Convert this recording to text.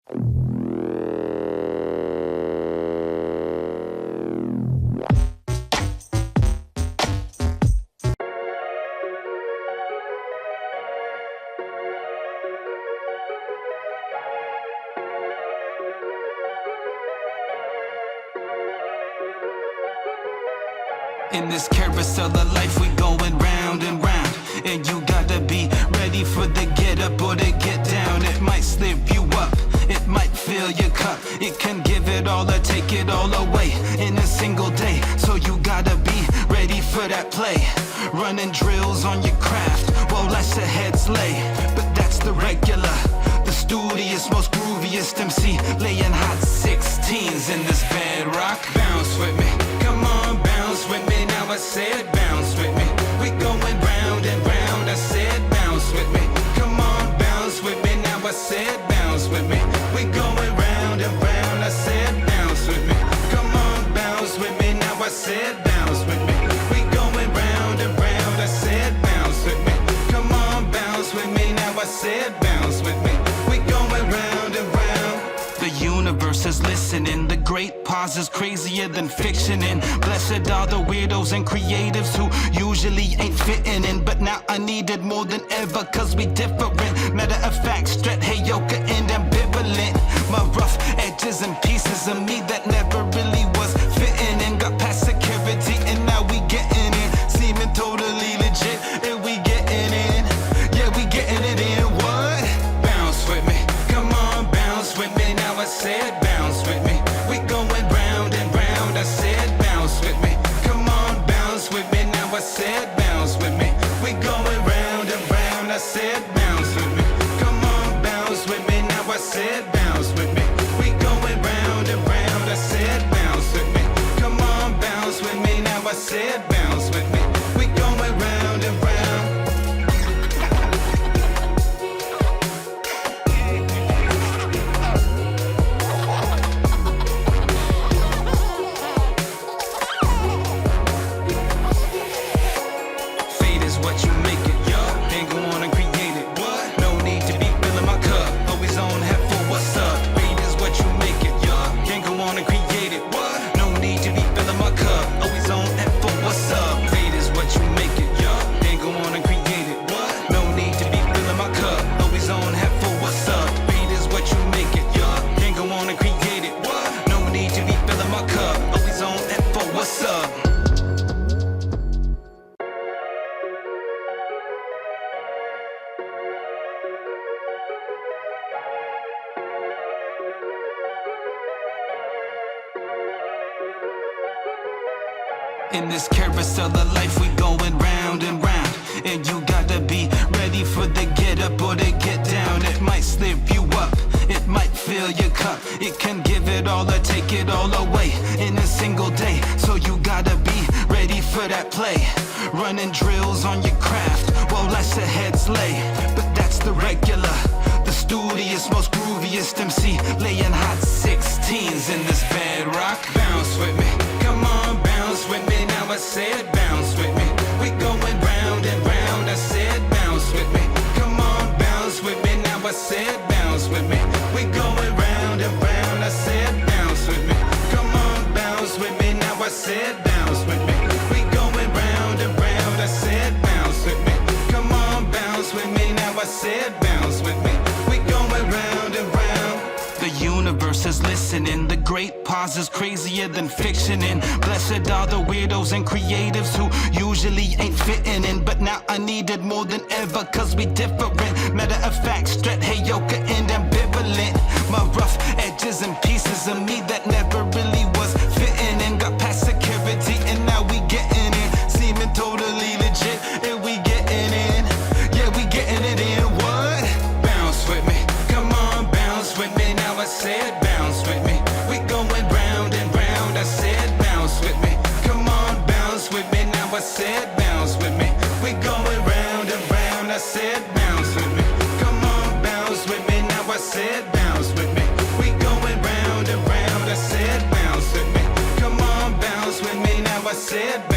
In this carousel of life, we going round and round, and you gotta be ready for the get up or the get down. It might slip you up, it might fill your cup, it can give it all or take it all away in a single day. So you gotta be ready for that play. Running drills on your craft, well, that's a head's lay. But that's the regular, the studious, most grooviest MC, laying hot 16s in this bedrock. Bounce with me, come on, bounce with me. Now I said bounce with me. We going round and round. I said bounce with me. Come on, bounce with me. Now I said bounce with me. We going round and round. I said bounce with me. Come on, bounce with me. Now I said bounce with me. We going round and round. I said bounce with me. Come on, bounce with me. Now I said bounce with me. We going round and round. The universe is listening. The great pause is crazier than fiction. And blessed are the weirdos and creatives who usually ain't fitting in. But now I need it more than ever, cause we different. Matter of fact, straight heyoka and ambivalent. My rough edges and pieces of me that never really was fitting in. Got past security and now we getting in. Seeming totally legit and we getting in. Yeah, we getting it in. What? Bounce with me. Come on, bounce with me. Now I said bounce with me. We going round and round. I said bounce with me. Come on, bounce with me. Now I said bounce with me. We going round and round. I said bounce with me. Come on, bounce with me. Now I said bounce with me. We going round and round. I said bounce with me. Come on, bounce with me. Now I said bounce with me. We going round and round. In this carousel of life, we going round and round, and you gotta be ready for the get up or the get down. It might slip you up, it might fill your cup, it can give it all or take it all away in a single day. So you gotta be ready for that play. Running drills on your craft, well, that's a head's lay. But that's the regular, the studious, most grooviest MC, laying hot 16s in this bedrock. Bounce with me, come on, bounce with me. Now I said bounce with me. We going round and round. I said bounce with me. Come on, bounce with me. Now I said bounce with me. We going round and round. I said bounce with me. Come on, bounce with me. Now I said bounce with me. We going round and round. I said bounce with me. Come on, bounce with me. Now I said bounce with me. We going round and round. The universe is listening. The great pause is crazier than fiction. And blessed are the weirdos and creatives who usually ain't fitting in. But now I need it more than ever, cause we different. Matter of fact, straight heyoka and ambivalent. My rough edges and pieces of me that never really was fitting in. Got past security and now we getting in. Seeming totally legit and we getting in. Yeah, we getting it in. What? Bounce with me. Come on, bounce with me. Now I said bounce with me. We going round and round. I said bounce with me. Come on, bounce with me. Now I said bounce with me. We going round and round. I said bounce with me. Come on, bounce with me. Now I said bounce with me. We going round and round. I said bounce with me. Come on, bounce with me. Now I said bounce.